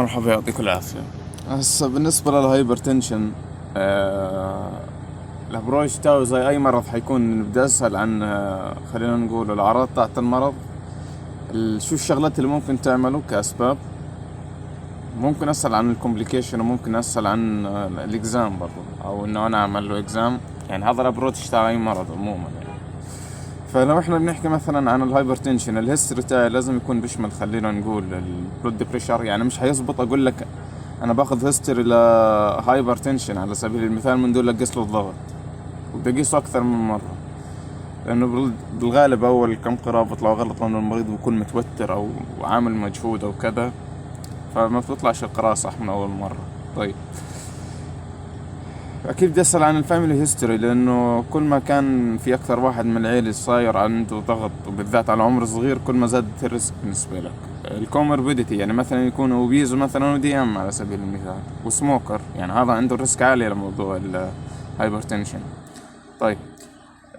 مرحبا، يعطيك العافية. هسه بالنسبة للهايبر تنشن، الابروش تاعه زي اي مرض حيكون بدي اسأل عن خلينا نقول الاعراض تاعت المرض. شو الشغلات اللي ممكن تعمله كاسباب. ممكن اسأل عن الكومبليكيشن، وممكن اسأل عن الاكزام برضو، او انه انا اعمل له اكزام. يعني هذا الابروش تاع اي مرض عموما يعني. فلو احنا بنحكي مثلا عن الهايبر تنشن، الهيستوري تاعي لازم يكون بيشمل خلينا نقول البلود بريشر. يعني مش حيزبط اقول لك انا باخذ هيستوري لهايبر تنشن على سبيل المثال من دون لا اقيس له الضغط، وبدي اقيسه اكثر من مره، لانه بالغالب اول كم قراءه بيطلع غلط، لانه المريض بيكون متوتر او عامل مجهود او كذا، فما بتطلعش القراءه صح من اول مره. طيب، اكيد بدي اسال عن الفاميلي هيستوري، لانه كل ما كان في اكثر واحد من العيله صاير عنده ضغط، وبالذات على عمر صغير، كل ما زادت الريسك بالنسبه لك. الكوموربيديتي يعني مثلا يكون اوبيز مثلا ودي ام على سبيل المثال، وسموكر، يعني هذا عنده ريسك عالي لموضوع الهايبرتنشن. طيب،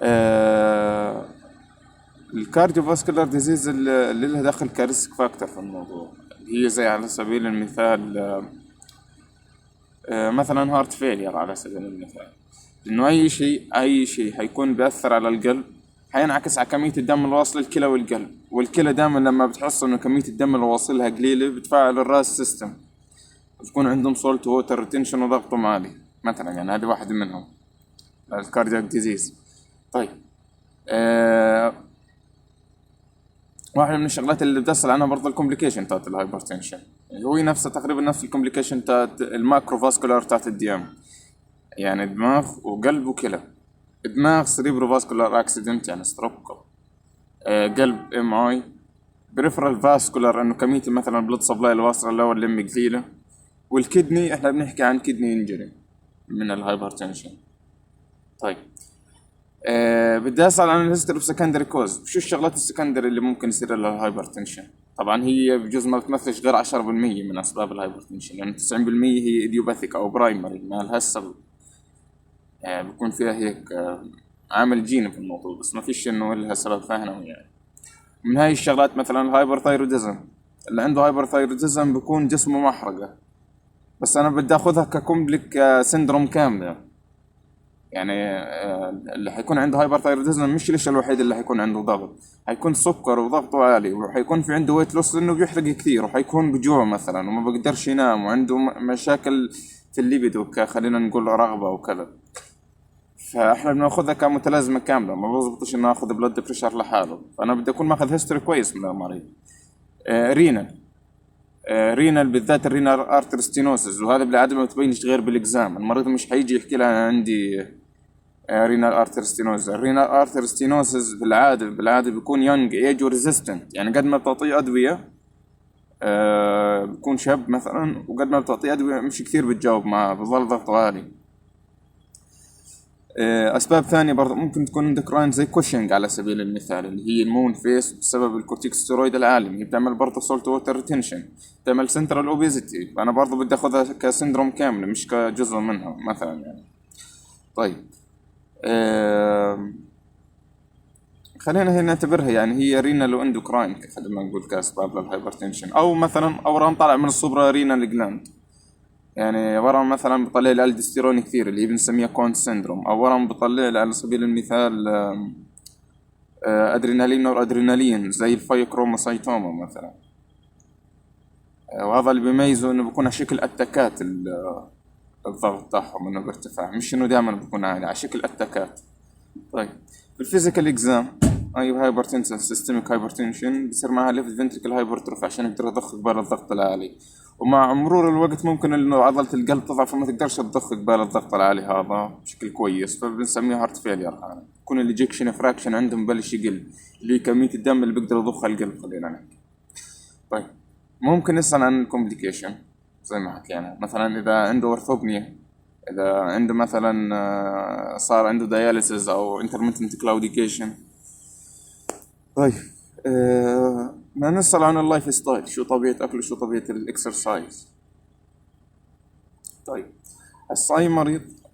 آه الكارديوفاسكولار ديزيز اللي لها دخل كريسك فاكتور في الموضوع، هي زي على سبيل المثال مثلا هارت فيلير على سبيل المثال. لأنه أي شيء حيكون بيأثر على القلب، حينعكس على كمية الدم اللي واصل الكلى والقلب. والكلى دائما لما بتحس إنه كمية الدم اللي واصلها قليلة بتفعل الراس سيستم، بتكون عندهم سولت ووتر ريتنشن وضغطهم عالي مثلا. يعني هذه واحدة منهم، الكاردياك ديزيز. طيب، واحدة من الشغلات اللي بتسأل عنها برضه الكومبليكيشن تاعت الهايبرتنشن، اللي هو نفسه تقريبا نفس الكومبليكيشن تاعت الماكرو فاسكولار تاعت الدي ام. يعني دماغ وقلب وكلى. دماغ سريبرو فاسكولار اكسيدنت يعني ستروك. قلب ام اي. بريفرال فاسكولار انه كمية مثلا البلد سبلاي الواصلة لور اللم قليلة. والكدني احنا بنحكي عن كدني انجري من الهايبرتنشن. طيب، بدي اسال عن الهيستوري اوف سكندري كوز. شو الشغلات السكندري اللي ممكن يصير لها الهايبرتنشن؟ طبعا هي بجوز ما بتمثلش غير 10% من اسباب الهايبرتنشن، يعني 90% هي ايديوباثيك او برايمري ما لها السبب. بيكون فيها هيك عامل جيني في الموضوع، بس ما فيش انه لها سبب ثانوي يعني. من هاي الشغلات مثلا الهايبر ثايروديزم. اللي عنده هايبر ثايروديزم بيكون جسمه محرقة، بس انا بدي اخذها ككومبليك سيندروم كاملة. يعني اللي حيكون عنده هايبر ثايروديزم مش الشيء الوحيد اللي حيكون عنده ضغط، حيكون سكر وضغطه عالي، وحيكون في عنده ويت لوس لانه بيحرق كثير، وحيكون بجوع مثلا وما بقدرش ينام، وعنده مشاكل في الليبيدو خلينا نقول رغبة وكذا. فاحنا بناخذها كمتلازمة كاملة، ما بزبطش انه اخذ بلد بريشر لحاله. فانا بدي اكون ماخذ هيستوري كويس من المريض. رينال. رينال بالذات الرينال ارتر ستينوسز، وهذا بالعاده ما بتبينش غير بالاكزام. المريض مش حيجي يحكي لها انا عندي رينال ارتر ستينوز. الرينال ارتر ستينوسز بالعاده بيكون يونج ايج وريزيستنت، يعني قد ما بتعطيه ادويه بيكون شاب مثلا، وقد ما بتعطيه ادويه مش كثير بتجاوب معه، بظل ضغطه عالي. اسباب ثانيه برضه ممكن تكون اندوكراين زي كوشنج على سبيل المثال، اللي هي المون فيس بسبب الكورتيكوستيرويد العالي. هي بتعمل برضه سولت ووتر ريتنشن، بتعمل سنترال اوبيزيتي. انا برضه بدي اخذها كسندروم كامله مش كجزء منها مثلا يعني. طيب، خلينا هي نعتبرها يعني هي رينال واندوكراين خلينا نقول كاسباب للهايبرتنشن. او مثلا اورام طالع من الصبرا رينال جلاند، يعني ورم مثلا بطلع لي الالدستيرون كثير اللي هي بنسميها كونت سيندروم، او ورم بطلع لي على سبيل المثال ادرينالين او ادرينالين زي الفايكروموسايتوما مثلا. وهذا اللي بيميزه انه بيكون على شكل اتكات الضغط تاعهم، انه بارتفاع، مش انه دائما بيكون عالي، على شكل اتكات. طيب، بالفيزيكال اكزام اي هايبرتنشن سيستميك هايبرتنشن بصير معها ليفت فنتريكل هايبرتروفي عشان يقدر يضخ قبال الضغط العالي. ومع مرور الوقت ممكن انه عضلة القلب تضعف فما تقدرش تضخ قبال الضغط العالي هذا بشكل كويس، فبنسميه هارت فيلير. هذا يكون الايجكشن فراكشن عندهم مبلش يقل، اللي هي كمية الدم اللي بيقدر يضخها القلب خلينا نحكي. طيب، ممكن نسأل عن الكومبليكيشن زي ما حكينا، مثلا اذا عنده اورثوبنيا، اذا عنده مثلا صار عنده دياليسيس او انترميتنت كلاوديكيشن. طيب، ما نسأل عن اللايف ستايل، شو طبيعة أكله، شو طبيعة الإكسرسايز. طيب، هسا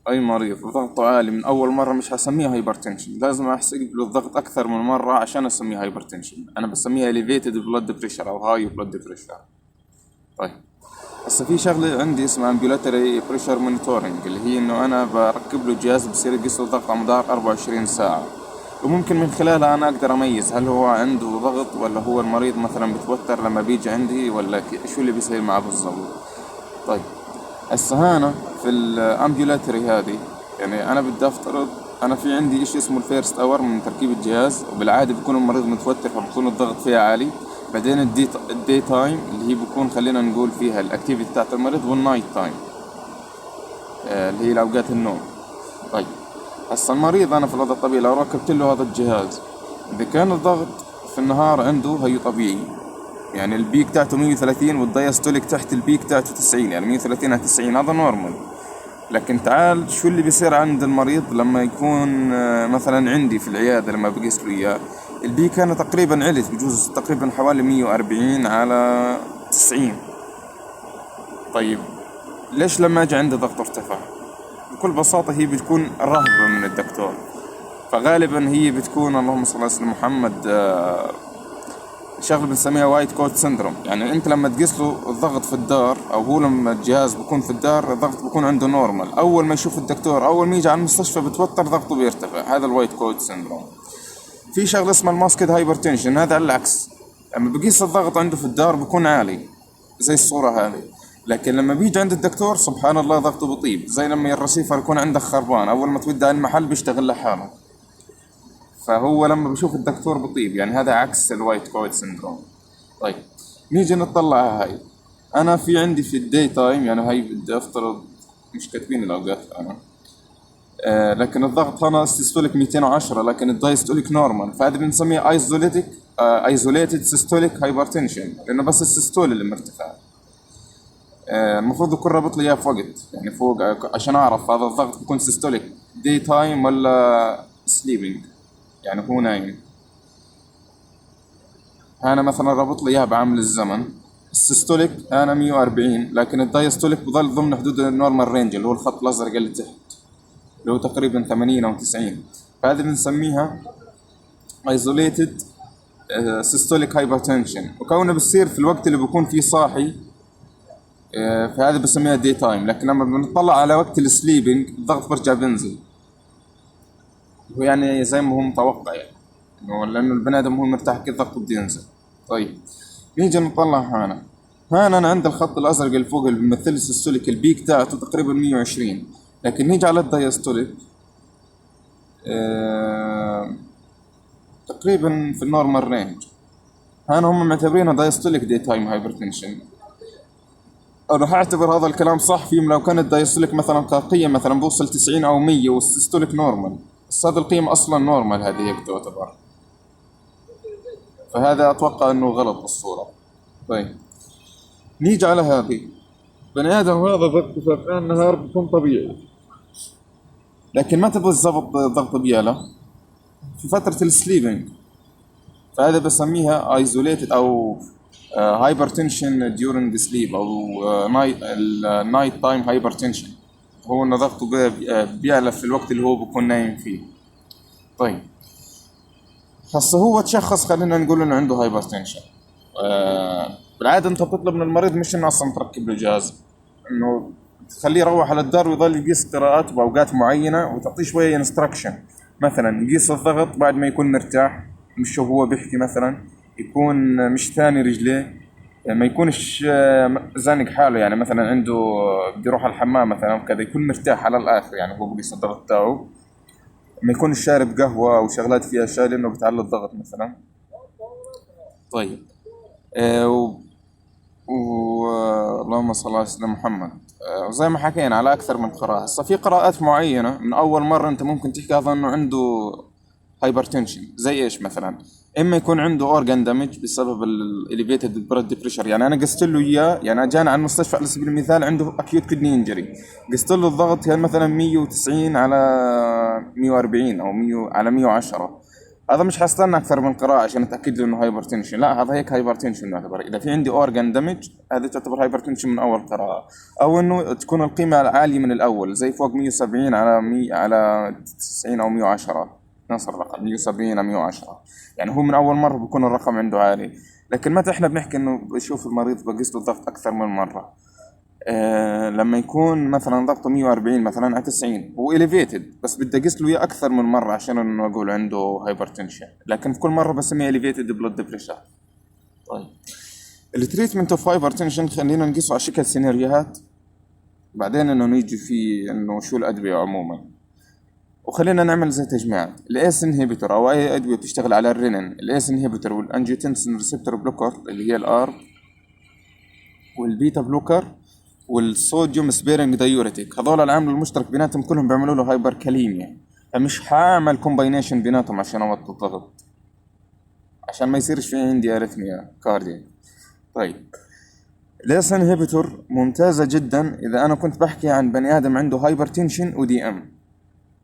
أي مريض ضغطه عالي من أول مرة مش هسميها هايبرتنشن، لازم أحسب له الضغط أكثر من مرة عشان أسميها هايبرتنشن. أنا بسميها elevated blood pressure أو high blood pressure. طيب، هسه في شغلة عندي اسمها ambulatory pressure monitoring، اللي هي انه انا بركب له جهاز بصير يقيس له الضغط على مدار 24 ساعة، وممكن من خلالها انا اقدر اميز هل هو عنده ضغط ولا هو المريض مثلا بتوتر لما بيجي عندي، ولا شو اللي بيصير معه بالضبط. طيب هسه هنا في الامبيولاتري هذه، يعني انا بدي افترض انا في عندي اشي اسمه الفيرست اور من تركيب الجهاز، وبالعاده بيكون المريض متوتر فبكون الضغط فيها عالي. بعدين الدي تايم اللي هي بكون خلينا نقول فيها الاكتيفيتي بتاعت المريض، والنايت تايم اللي هي الاوقات النوم. طيب هسا المريض انا في الوضع الطبيعي لو ركبت له هذا الجهاز، اذا كان الضغط في النهار عنده هي طبيعي، يعني البيك تاعته 130 والدايستوليك تحت البيك تاعته 90، يعني 130 على 90 هذا نورمال. لكن تعال شو اللي بيصير عند المريض لما يكون مثلا عندي في العيادة لما بقيس له اياه، البيك انا تقريبا علت بجوز تقريبا حوالي 140 على 90. طيب ليش لما اجي عندي ضغط ارتفع؟ بكل بساطة هي بتكون رهبة من الدكتور، فغالبا هي بتكون اللهم صل على سيدنا محمد شغله بنسميها وايت كوت سندروم. يعني انت لما تقيس له الضغط في الدار، او هو لما الجهاز بكون في الدار الضغط بكون عنده نورمال، اول ما يشوف الدكتور اول ما يجي على المستشفى بتوتر ضغطه بيرتفع، هذا الوايت كوت سندروم. في شغله اسمها الماسكد هايبرتنشن، هذا على العكس، لما بقيس الضغط عنده في الدار بكون عالي زي الصوره هذه، لكن لما بيجي عند الدكتور سبحان الله ضغطه بطيب، زي لما الرسيفر يكون عندك خربان اول ما تودي على المحل بيشتغل لحاله، فهو لما بشوف الدكتور بطيب، يعني هذا عكس الوايت كوت سندروم. طيب نيجي نطلع على هاي. انا في عندي في الداي تايم، يعني هاي بدي افترض مش كاتبين الاوقات انا، لكن الضغط هنا سيستوليك 210 لكن الدايستوليك نورمال، فهذا بنسميه ايزوليتد سيستوليك هايبرتنشن، لانه بس السيستول اللي مرتفع. المفروض يكون رابط لي اياه في وقت، يعني فوق عشان اعرف هذا الضغط بيكون سيستوليك داي تايم ولا سليبنج، يعني هو نايم. انا مثلا رابط لي اياها بعامل الزمن، السيستوليك انا 140 لكن الدايستوليك بضل ضمن حدود النورمال رينج اللي هو الخط الازرق اللي تحت اللي هو تقريبا 80 او 90، فهذه بنسميها ايزوليتد سيستوليك هايبرتنشن، وكونه بتصير في الوقت اللي بكون فيه صاحي، فهذا بسميها دي تايم. لكن لما بنطلع على وقت السليبنج الضغط برجع بنزل، ويعني زي ما هو متوقع، يعني لانه البني ادم هو مرتاح كذا ضغطه بده ينزل. طيب نيجي نطلع هنا انا عند الخط الازرق اللي فوق اللي بيمثل السيستوليك البيك تاعته تقريبا 120، لكن نيجي على الدايستوليك تقريبا في النورمال رينج. هنا هم معتبرينها دايستوليك دي تايم هايبرتنشن، انا هعتبر هذا الكلام صح فيهم لو كانت دايستوليك مثلا كقيم مثلا بوصل 90 او 100 والسيستوليك نورمال، بس هذه القيمة اصلا نورمال هذه هيك تعتبر، فهذا اتوقع انه غلط بالصورة. طيب نيجي على هذه، بني ادم هذا ضغطه في النهار بيكون طبيعي، لكن متى بالضبط ضغطه بيعلى؟ في فترة السليبنج، فهذا بسميها ايزوليتد او هايبرتنشن during sleep او نايت تايم هايبرتنشن، هو انه ضغطه بيعلى في الوقت اللي هو بيكون نايم فيه. طيب هسه هو تشخص، خلينا نقول انه عنده هايبرتنشن. بالعاده انت بتطلب من المريض مش انه اصلا تركب له جهاز، انه تخليه يروح على الدار ويظل يقيس قراءات باوقات معينه، وتعطيه شويه انستراكشن، مثلا يقيس الضغط بعد ما يكون مرتاح، مش هو بيحكي مثلا، يكون مش ثاني رجليه، ما يكونش زانق حاله، يعني مثلا عنده بده يروح على الحمام مثلا وكذا، يكون مرتاح على الاخر، يعني هو بقيس الضغط تاعه، ما يكونش شارب قهوه او شغلات فيها شاي لانه بتعلي الضغط مثلا. طيب اللهم صل على سيدنا محمد. وزي ما حكينا على اكثر من قراءة، هسه في قراءات معينة من اول مرة انت ممكن تحكي هذا انه عنده هايبرتنشن، زي ايش مثلا؟ اما يكون عنده اورجان دامج بسبب الاليفيتد بلد بريشر، يعني انا قست له اياه، يعني جانا على المستشفى على سبيل المثال عنده اكيوت كدني انجري، قست له الضغط كان مثلا 190 على 140 او 100 على 110، هذا مش حستنى اكثر من قراءة عشان اتاكد له انه هايبرتنشن، لا هذا هيك هايبرتنشن يعتبر. اذا في عندي اورجان دامج هذا تعتبر هايبرتنشن من اول قراءة، او انه تكون القيمة عالية من الاول زي فوق 170 على 100 على 90 او 110، نفس الرقم 170 على 110، يعني هو من اول مرة بيكون الرقم عنده عالي. لكن متى احنا بنحكي انه بشوف المريض بقيس له الضغط اكثر من مرة؟ لما يكون مثلا ضغطه 140 مثلا على 90 هو elevated، بس بدي اقيس له اياه اكثر من مره عشان انه اقول عنده هايبرتنشن، لكن في كل مره بسميه elevated blood pressure. طيب التريتمنت اوف هايبرتنشن خلينا نقيسه على شكل سيناريوهات، بعدين انه نيجي في انه شو الادويه عموما، وخلينا نعمل زي تجميعات. الاس انهبيتور او اي ادويه بتشتغل على الرينين، الاس انهبيتور والانجيوتنسين ريسبتور بلوكر اللي هي الار، والبيتا بلوكر، والصوديوم سبيرنج دايوريتيك، هذول العامل المشترك بيناتهم كلهم بيعملوا له هايبر كاليميا، فمش حاعمل كومباينيشن بيناتهم عشان اوطي الضغط، عشان ما يصيرش في عندي اريثميا كارديا. طيب الاس انهبيتور ممتازه جدا اذا انا كنت بحكي عن بني ادم عنده هايبرتنشن ودي ام،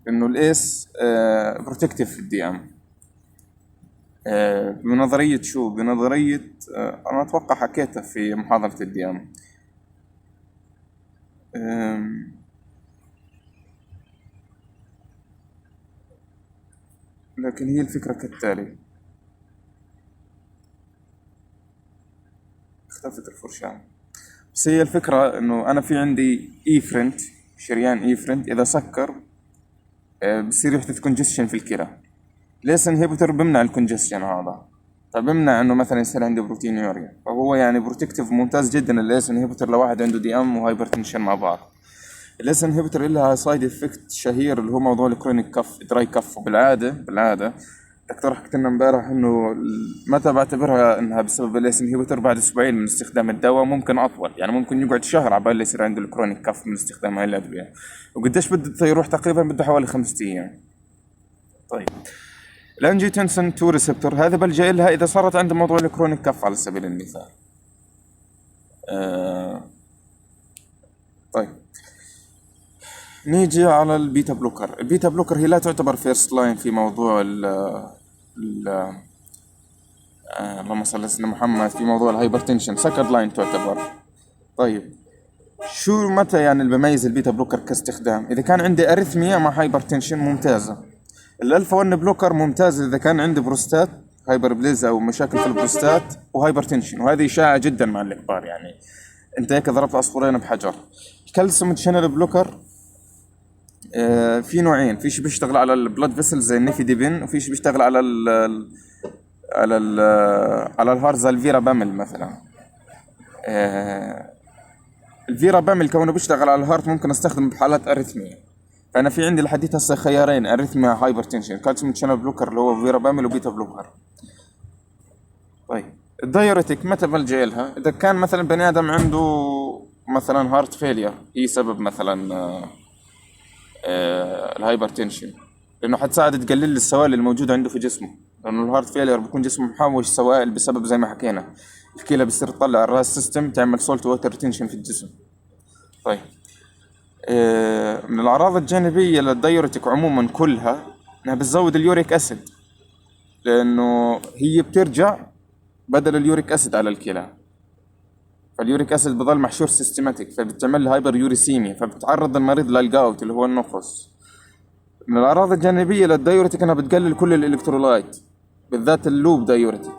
انه الاس بروتكتيف الدي ام. بنظريه شو؟ بنظريه انا اتوقع حكيتها في محاضره الدي ام. لكن هي الفكره كالتالي، اختفت الفرشاه. بس هي الفكره انه انا في عندي ايفرنت، شريان ايفرنت اذا سكر بصير يحدث كونجستشن في الكلى. ليس انهبيتور بمنع الكونجستشن هذا، فبمنع انه مثلا يصير عندي بروتينيوريا، فهو يعني بروتكتيف ممتاز جدا الليس انهبيتور لو واحد عنده دي ام وهايبرتنشن مع بعض. الليس انهبيتور لها سايد افكت شهير اللي هو موضوع الكرونيك كف، دراي كف، وبالعاده الدكتور حكت لنا امبارح انه متى بعتبرها انها بسبب الليس انهبيتور؟ بعد اسبوعين من استخدام الدواء، ممكن اطول، يعني ممكن يقعد شهر عبال يصير عنده الكرونيك كف من استخدام هاي الادويه. وقديش بده يروح؟ تقريبا بده حوالي 5 ايام. طيب الانجيوتنسين 2 ريسبتور هذا بلجأ لها اذا صارت عند موضوع الكرونيك كف على سبيل المثال. طيب نيجي على البيتا بلوكر. البيتا بلوكر هي لا تعتبر فيرست لاين في موضوع ال اللهم صل على سيدنا محمد، في موضوع الهايبرتنشن سكند لاين تعتبر. طيب شو متى يعني اللي بميز البيتا بلوكر كاستخدام؟ اذا كان عندي اريثميا مع هايبرتنشن ممتازه. الالفا 1 بلوكر ممتاز اذا كان عندي بروستات هايبر بليزا او مشاكل في البروستات وهايبرتنشن، وهذه شائعه جدا مع الكبار، يعني انت هيك ضربت عصفورين بحجر. الكالسيوم شانل بلوكر في نوعين، في شيء بيشتغل على البلاد فيسل زي النيفيديبين، وفي شيء بيشتغل على على الهارت زي الفيرا بامل مثلا. الفيرا بامل كونه بيشتغل على الهارت ممكن استخدمه بحالات اريثميا، فانا في عندي لحديت هسه خيارين اريثميا هايبرتنشن، كالسيوم شانل بلوكر اللي هو فيرا بامل وبيتا بلوكر. طيب الدايوريتك متى بلجأ لها؟ اذا كان مثلا بني ادم عنده مثلا هارت فيلير، هي سبب مثلا الهايبرتنشن، لانه حتساعد تقلل لي السوائل الموجوده عنده في جسمه، لانه الهارت فيلير بيكون جسمه محوش سوائل بسبب زي ما حكينا الكلى بتصير تطلع الراس سيستم تعمل سولت ووتر ريتنشن في الجسم. طيب من الاعراض الجانبيه للدايوريتك عموما كلها انها بتزود اليوريك اسيد، لانه هي بترجع بدل اليوريك اسيد على الكلى، فاليوريك اسيد بضل محشور سيستماتيك، فبتعمل له هايبر يوريسيميا، فبتعرض المريض للجاوت اللي هو النقص. من الاعراض الجانبيه للدايوريتك انها بتقلل كل الالكترولايت، بالذات اللوب دايوريتك،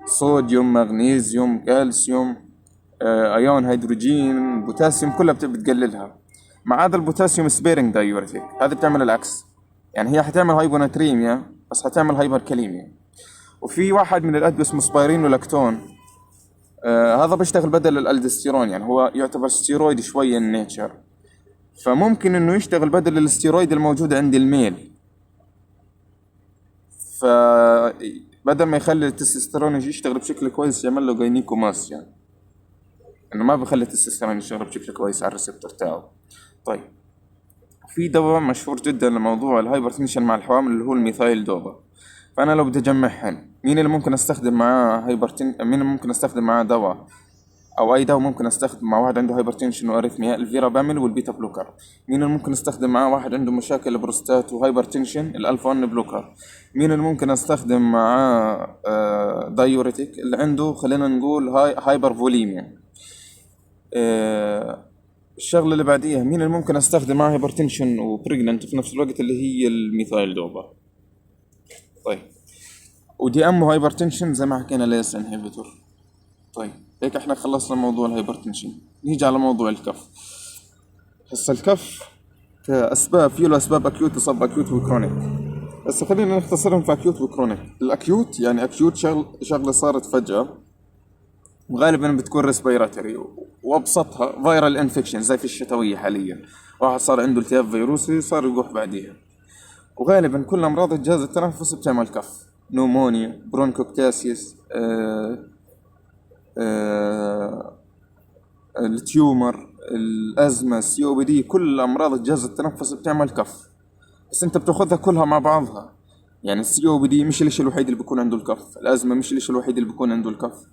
صوديوم، مغنيسيوم، كالسيوم، ايون هيدروجين، بوتاسيوم، كلها بتقللها. ما عدا البوتاسيوم سبيرنج دايوريتك هذه بتعمل العكس، يعني هي حتعمل هايبوناتريميا بس حتعمل هايبر كاليميا. وفي واحد من الادويه اسمه سبايرينولاكتون، هذا بيشتغل بدل الالدستيرون، يعني هو يعتبر ستيرويد شويه النيتشر، فممكن انه يشتغل بدل الاستيرويد الموجود عند الميل، فبدل ما يخلي التستوستيرون يشتغل بشكل كويس يعمل له جاينيكوماس، يعني انه ما بخلي التستوستيرون يشتغل بشكل كويس على الريسبتور تاعه. طيب في دواء مشهور جدا لموضوع الهايبرتنشن مع الحوامل اللي هو الميثايل دوبا، فانا لو بدي اجمعهن مين اللي ممكن استخدم معاه مين اللي ممكن استخدم معاه دواء، او اي دواء ممكن استخدم مع واحد عنده هايبرتنشن واريثميا؟ الفيرا بامل والبيتا بلوكر. مين اللي ممكن استخدم معاه واحد عنده مشاكل بروستات وهايبرتنشن؟ الالفا 1 بلوكر. مين اللي ممكن استخدم معاه دايوريتك اللي عنده خلينا نقول هايبر فوليميا؟ الشغله اللي بعديها مين اللي ممكن استخدم معاه هايبرتنشن وبريجننت في نفس الوقت؟ اللي هي الميثايل دوبا. طيب ودي ام هايبرتنشن زي ما حكينا ليس انهبيتور. طيب هيك احنا خلصنا موضوع الهايبرتنشن. نيجي على موضوع الكف. هسا الكف كأسباب فيه له أسباب أكيوت وسب أكيوت وكرونيك. بس خلينا نختصرهم في أكيوت وكرونيك. الأكيوت يعني أكيوت شغلة صارت فجأة، وغالبا بتكون ريسبيراتوري، وأبسطها فيرال انفكشن زي في الشتوية حاليا، واحد صار عنده التهاب فيروسي صار يقوح بعديها. وغالبا كل أمراض الجهاز التنفسي بتعمل كف، نومونيا، برونكوكتاسيس، التيومر، الأزمة، السي او بي دي، كل أمراض الجهاز التنفسي بتعمل كف. بس أنت بتاخذها كلها مع بعضها. يعني السي او بي دي مش الاشي الوحيد اللي بيكون عنده الكف، الأزمة مش الاشي الوحيد اللي بيكون عنده الكف،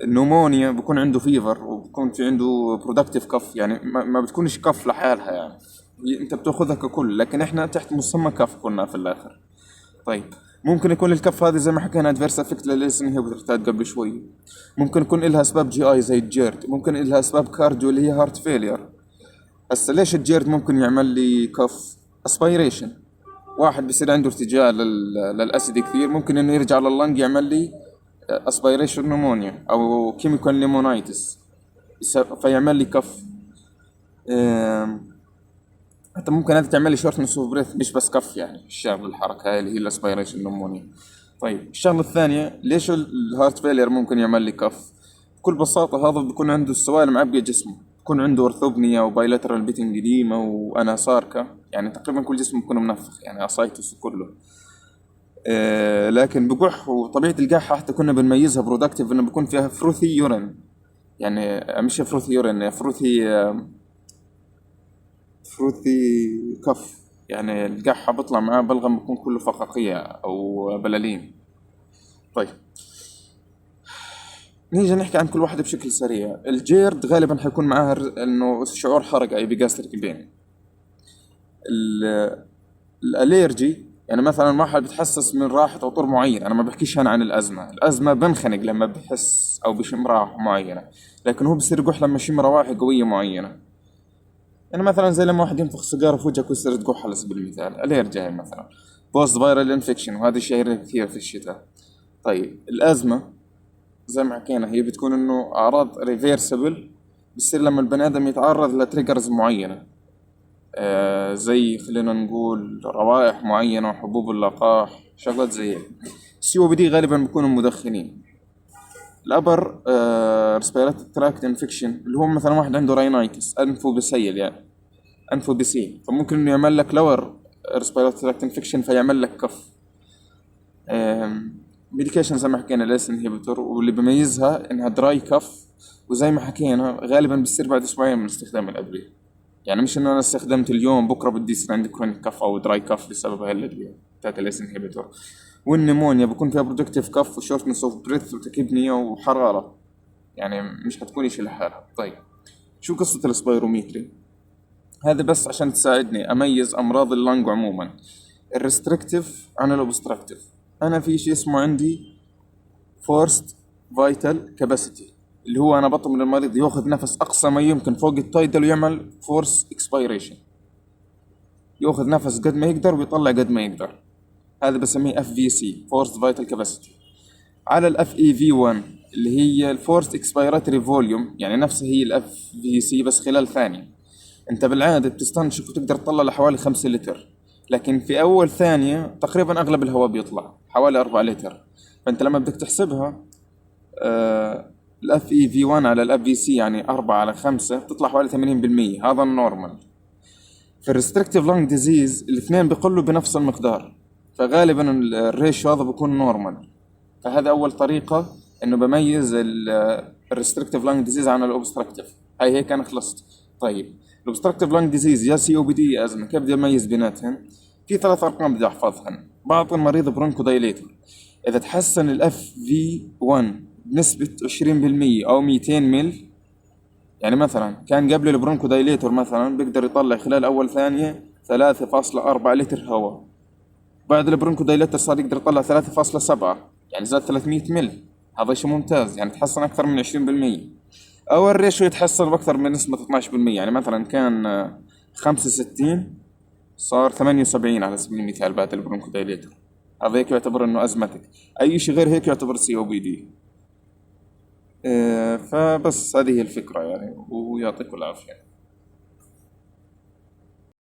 النومونيا بكون عنده فيفر وبكون في عنده برودكتيف كف، يعني ما بتكونش كف لحالها يعني. انت بتاخذها ككل، لكن احنا تحت مسمى كف قلنا في الاخر. طيب ممكن يكون الكف هذه زي ما حكينا ادفيرس افكت للاسم هي بترتاد قبل شوي. ممكن يكون لها اسباب جي اي زي الجيرد، ممكن لها اسباب كارديو اللي هي هارت فيلير. هسه ليش الجيرد ممكن يعمل لي كف؟ اسبيريشن، واحد بيصير عنده ارتجاع للاسيد كثير، ممكن انه يرجع لللنج يعمل لي اسبيريشن نمونيا او كيميكال نيمونايتس فيعمل لي كف. حتى ممكن هذا تعمل لي شورتنس اوف بريث، مش بس كف يعني الشغل الحركه هاي اللي هي الاسبيريشن نمونيا. طيب الشغله الثانيه ليش الهارت فيلير ممكن يعمل لي كف؟ بكل بساطه هذا بيكون عنده السوائل معبيه جسمه، بكون عنده ارثوبنيا وبايلاترال بيتنج إديما واناساركا، يعني تقريبا كل جسمه بيكون منفخ، يعني اسايتس كله. لكن بقح، وطبيعة القحة حتى كنا بنميزها برودكتيف انه بكون فيها فروثي يورين، يعني مش فروثي يورين، فروثي كف، يعني القحة بطلع معاه بلغم بكون كله فقاقيع او بلالين. طيب نيجي نحكي عن كل واحدة بشكل سريع. الجيرد غالبا حيكون معاها انه شعور حرق اي بيجاستريك بين. الاليرجي يعني مثلا واحد بتحسس من راحة عطور معين، انا ما بحكيش هنا عن الازمة بنخنق لما بحس او بشم رائحة معينة، لكن هو بصير يقح لما يشم روائح قوية معينة. يعني مثلا زي لما واحد ينفخ سيجارة في وجهك ويصير تقح على سبيل المثال، اليرجي هاي مثلا. بوست فايرال انفكشن، وهذه شهيرة كثير في الشتاء. طيب الازمة زي ما حكينا هي بتكون انه اعراض ريفيرسبل، بتصير لما البني ادم يتعرض لتريجرز معينة، زي خلينا نقول روائح معينة وحبوب اللقاح، شغلات زي هيك. السي او بي دي غالبا بيكونوا مدخنين. الابر ريسبيراتوري تراكت انفكشن اللي هو مثلا واحد عنده راينايتس، انفه بسيل يعني، انفه بسيل، فممكن انه يعمل لك لور ريسبيراتوري تراكت انفكشن فيعمل لك كف. ميديكيشن زي ما حكينا الاس انهبيتور، واللي بيميزها انها دراي كف، وزي ما حكينا غالبا بتصير بعد اسبوعين من استخدام الادويه. يعني مش انه انا استخدمت اليوم بكره بدي يصير عندي كرونيك كف او دراي كف بسبب هاي الادويه بتاعت الاس انهبيتور. والنمونيا بكون فيها برودكتيف كف وشورتنس اوف بريث وتكبنيا وحراره، يعني مش حتكون شيء لحالها. طيب شو قصه السبيروميتري؟ هذا بس عشان تساعدني اميز امراض اللنج عموما، الريستريكتيف عن الاوبستراكتيف. انا في شيء اسمه عندي فورست فايتال كاباسيتي، اللي هو انا بطلب من المريض ياخذ نفس اقصى ما يمكن فوق التايدل ويعمل فورس اكسبيريشن، ياخذ نفس قد ما يقدر ويطلع قد ما يقدر. هذا بسميه اف في سي، فورست فايتال كاباسيتي. على الاف اي في 1 اللي هي الفورست اكسبيراتوري فوليوم، يعني نفسها هي الاف في سي بس خلال ثانيه. انت بالعاده بتستنشق وتقدر تطلع لحوالي 5 لتر، لكن في اول ثانيه تقريبا اغلب الهواء بيطلع حوالي 4 لتر. فانت لما بدك تحسبها الاف اي في 1 على الاف في سي يعني 4 على 5 بتطلع حوالي 80%، هذا النورمال. في الريستريكتيف لانج ديزيز الاثنين بيقلوا بنفس المقدار، فغالبا الريشيو هذا بيكون نورمال. فهذا اول طريقه انه بميز الريستريكتيف لانج ديزيز عن الاوبستراكتيف. هاي هيك انا خلصت. طيب الاوبستراكتيف لانج ديزيز يا سي او بي دي يا ازمه، كيف بدي اميز بيناتهم؟ في 3 ارقام بدي احفظهم. بعطي المريض برونكو دايليتور، اذا تحسن الاف في 1 بنسبه 20% او 200 مل، يعني مثلا كان قبل البرونكو دايليتور مثلا بيقدر يطلع خلال اول ثانيه 3.4 لتر هواء، بعد البرونكو دايليتور صار يقدر يطلع 3.7، يعني زاد 300 مل. هذا شيء ممتاز، يعني تحسن اكثر من 20%. او الريشيو يتحسن باكثر من نسبه 12%، يعني مثلا كان 65 صار 78 على سبيل المثال بعد البرونكو دايليتور. هذا هيك يعتبر انه ازمتك. اي شيء غير هيك يعتبر سي او بي دي. فبس هذه هي الفكرة يعني، ويعطيكم العافية.